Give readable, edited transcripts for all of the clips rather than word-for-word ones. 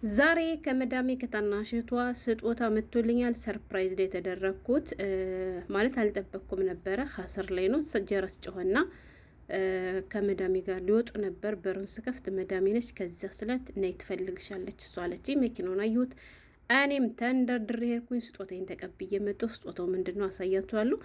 ዛሬ ከመዳሜ ከታናሽ እህቷ ስጦታ መጥቶልኛል። ሰርፕራይዝ ላይ የተደረግኩት ማለት አልጠበቅኩም ነበረ። ሀስር ላይ ነው ጀረስ ጮኸና ከመዳሜ ጋር ሊወጡ ነበር። በሩን ስከፍት መዳሜ ነች። ከዚያ ስለት ነይ ትፈልግሻለች እሷ አለች። መኪናውን አየሁት። እኔም ተንደርድሬ ሄድኩኝ። ስጦታዬን ተቀብዬ መጣሁ። ስጦታው ምንድን ነው አሳያችኋለሁ።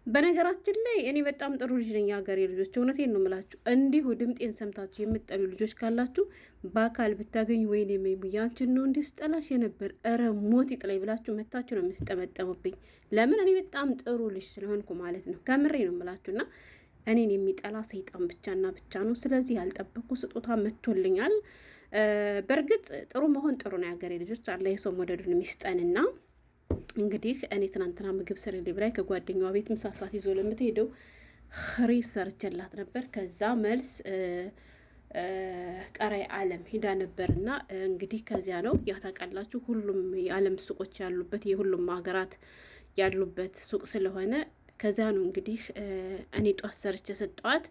በነገራችን ላይ እኔ በጣም ጥሩ ልጅ ነኝ። የሀገሬ ልጆች እውነቴን ነው የምላችሁ። እንዲሁ ድምጤን ሰምታችሁ የምጠሉ ልጆች ካላችሁ በአካል ብታገኙ ወይኔ ሜሙዬ አንቺን ነው እንዲህ ስጠላሽ የነበር እረ ሞት ይጥላይ ብላችሁ መታችሁ ነው የምትጠመጠሙብኝ። ለምን እኔ በጣም ጥሩ ልጅ ስለሆንኩ ማለት ነው። ከምሬ ነው የምላችሁና እኔን የሚጠላ ሰይጣን ብቻና ብቻ ነው። ስለዚህ ያልጠበቁ ስጦታ መጥቶልኛል። በእርግጥ ጥሩ መሆን ጥሩ ነው። የሀገሬ ልጆች አላህ የሰው መውደዱን የሚስጠንና እንግዲህ እኔ ትናንትና ምግብ ስር ሊብራይ ከጓደኛዋ ቤት ምሳ ሰዓት ይዞ ለምትሄደው ሪስ ሰርቼላት ነበር። ከዛ መልስ ቀራይ ዓለም ሄዳ ነበርና እንግዲህ ከዚያ ነው ያ ታውቃላችሁ፣ ሁሉም የዓለም ሱቆች ያሉበት የሁሉም ሀገራት ያሉበት ሱቅ ስለሆነ ከዚያ ነው እንግዲህ እኔ ጧት ሰርቼ ሰጠዋት።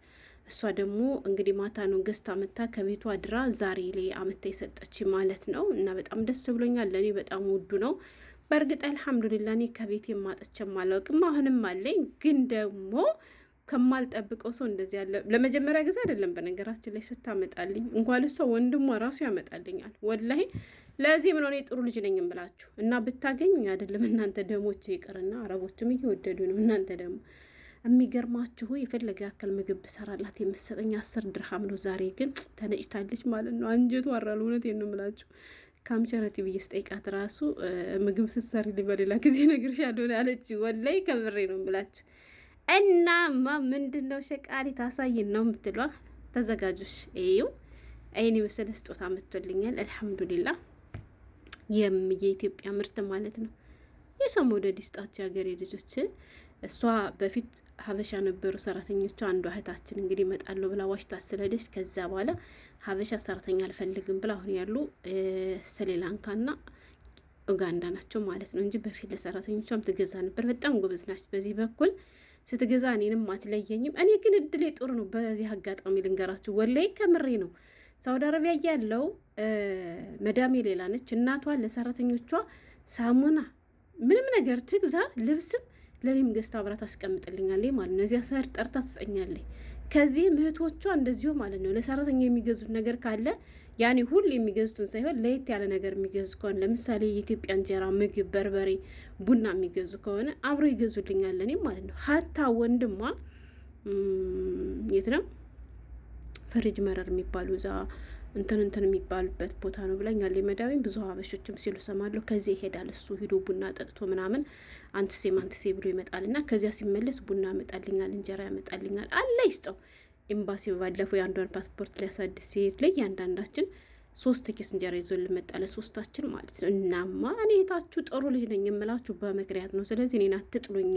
እሷ ደግሞ እንግዲህ ማታ ነው ገዝታ መታ ከቤቷ አድራ ዛሬ ላይ አመታ የሰጠች ማለት ነው። እና በጣም ደስ ብሎኛል። ለእኔ በጣም ውዱ ነው። በእርግጥ አልሐምዱሊላ እኔ ከቤት የማጠቸም አላውቅም። አሁንም አለኝ፣ ግን ደግሞ ከማልጠብቀው ሰው እንደዚህ ያለ ለመጀመሪያ ጊዜ አይደለም። በነገራችን ላይ ስታመጣልኝ እንኳን ሰው ወንድሟ ራሱ ያመጣልኛል። ወላሂ ለዚህ ምን ሆነ ጥሩ ልጅ ነኝ ብላችሁ እና ብታገኙ አይደለም እናንተ ደሞች ይቅርና አረቦችም እየወደዱ ነው። እናንተ ደግሞ የሚገርማችሁ የፈለገ ያክል ምግብ ብሰራላት የምትሰጠኝ 10 ድርሃም ነው። ዛሬ ግን ተነጭታለች ማለት ነው። አንጀቱ አራሉ። እውነቴን ነው የምላችሁ። ካምቸረቲ ብዬ ስጠይቃት ራሱ ምግብ ስትሰሪ በሌላ ጊዜ እነግርሻለሁ አለች። ወላሂ ከምሬ ነው የምላችሁ። እናማ ምንድን ነው ሸቃሪ ታሳይን ነው የምትሏ። ተዘጋጆች ይው አይኔ መሰለ ስጦታ መጥቶልኛል። አልሐምዱሊላህ የኢትዮጵያ ምርት ማለት ነው። የሰው መውደድ ይስጣቸው የሀገሬ ልጆች። እሷ በፊት ሀበሻ ነበሩ ሰራተኞቿ። አንዷ እህታችን እንግዲህ እመጣለሁ ብላ ዋሽታ ስለደች። ከዛ በኋላ ሀበሻ ሰራተኛ አልፈልግም ብላ አሁን ያሉ ስሪላንካና ኡጋንዳ ናቸው ማለት ነው እንጂ በፊት ለሰራተኞቿም ትገዛ ነበር። በጣም ጎበዝ ናች በዚህ በኩል ስትገዛ እኔንም አትለየኝም። እኔ ግን እድሌ ጥሩ ነው። በዚህ አጋጣሚ ልንገራችሁ፣ ወላይ ከምሬ ነው። ሳውዲ አረቢያ ያለው መዳሜ ሌላ ነች። እናቷ ለሰራተኞቿ ሳሙና ምንም ነገር ትግዛ ልብስም ለኔም ገዝታ አብራ ታስቀምጥልኛለች ማለት ነው። እዚያ ሰር ጠርታ ትጸኛለች። ከዚህ እህቶቿ እንደዚሁ ማለት ነው። ለሰራተኛ የሚገዙት ነገር ካለ ያኔ ሁሉ የሚገዙትን ሳይሆን ለየት ያለ ነገር የሚገዙ ከሆነ ለምሳሌ የኢትዮጵያ እንጀራ፣ ምግብ፣ በርበሬ፣ ቡና የሚገዙ ከሆነ አብሮ ይገዙልኛል ለኔ ማለት ነው። ሀታ ወንድሟ የት ነው ፈሪጅ መረር የሚባሉ እዛ እንትን የሚባሉበት ቦታ ነው ብላኛል። መዳቤን ብዙ ሀበሾችም ሲሉ ሰማለሁ። ከዚህ ይሄዳል እሱ ሂዶ ቡና ጠጥቶ ምናምን አንትሴ ብሎ ይመጣል እና ከዚያ ሲመለስ ቡና ያመጣልኛል፣ እንጀራ ያመጣልኛል። አለ ይስጠው። ኤምባሲ ባለፈው የአንዷን ፓስፖርት ሊያሳድስ ሲሄድ ላይ ያንዳንዳችን 3 ኪስ እንጀራ ይዞ ልመጣ ለ3ታችን ማለት ነው። እናማ እኔ እህታችሁ ጥሩ ልጅ ነኝ የምላችሁ በምክንያት ነው። ስለዚህ እኔን አትጥሉኝ።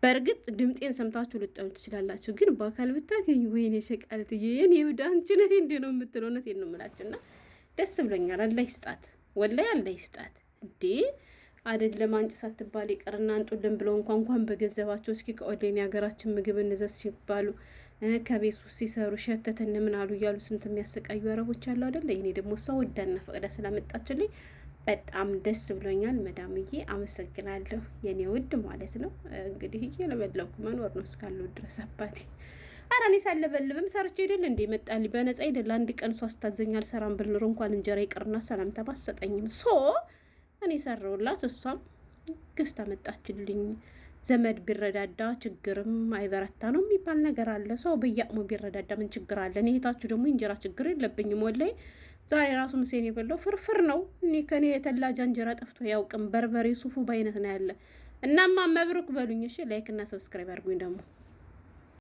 በእርግጥ ድምጤን ሰምታችሁ ልጠሉ ትችላላችሁ፣ ግን በአካል ብታገኝ ወይኔ ሸቃልትዬ የኔ ብዳ አንቺ ነሽ እንዴ ነው የምትለው። እውነቴን ነው የምላችሁ እና ደስ ብሎኛል። አላህ ይስጣት፣ ወላሂ አላህ ይስጣት። እንዴ አይደለም አንቺ ሳትባል ይቀርና አንጡልን ብለው እንኳን በገንዘባቸው እስኪ ከኦዴን የሀገራችን ምግብ እንዘዝ ሲባሉ ከቤት ውስጥ ሲሰሩ ሸተተን ምን አሉ እያሉ ስንት የሚያሰቃዩ አረቦች አሉ አይደለ? እኔ ደግሞ ሰው ወዳና ፈቅዳ ስላመጣችልኝ በጣም ደስ ብሎኛል። መዳምዬ አመሰግናለሁ የኔ ውድ ማለት ነው። እንግዲህ እየለበለብኩ መኖር ነው እስካለው ድረስ አባቴ። ኧረ እኔ ሳለበልብም ሰርቼ አይደል እንዴ መጣልኝ በነጻ አይደል? አንድ ቀን እሷ አስታዘኛል ሰራም ብል ኖሮ እንኳን እንጀራ ይቅርና ሰላምታ ባሰጠኝም እኔ ሰራውላት እሷም ገዝታ መጣችልኝ። ዘመድ ቢረዳዳ ችግርም አይበረታ ነው የሚባል ነገር አለ። ሰው በየአቅሙ ቢረዳዳ ምን ችግር አለ? እኔ እህታችሁ ደግሞ እንጀራ ችግር የለብኝም ወላሂ። ዛሬ ራሱ ምሴን የበላው ፍርፍር ነው። እኔ ከኔ የተላጃ እንጀራ ጠፍቶ ያውቅም። በርበሬ ሱፉ በአይነት ነው ያለ። እናማ መብሩክ በሉኝ። እሺ ላይክ እና ሰብስክራይብ አድርጉኝ ደግሞ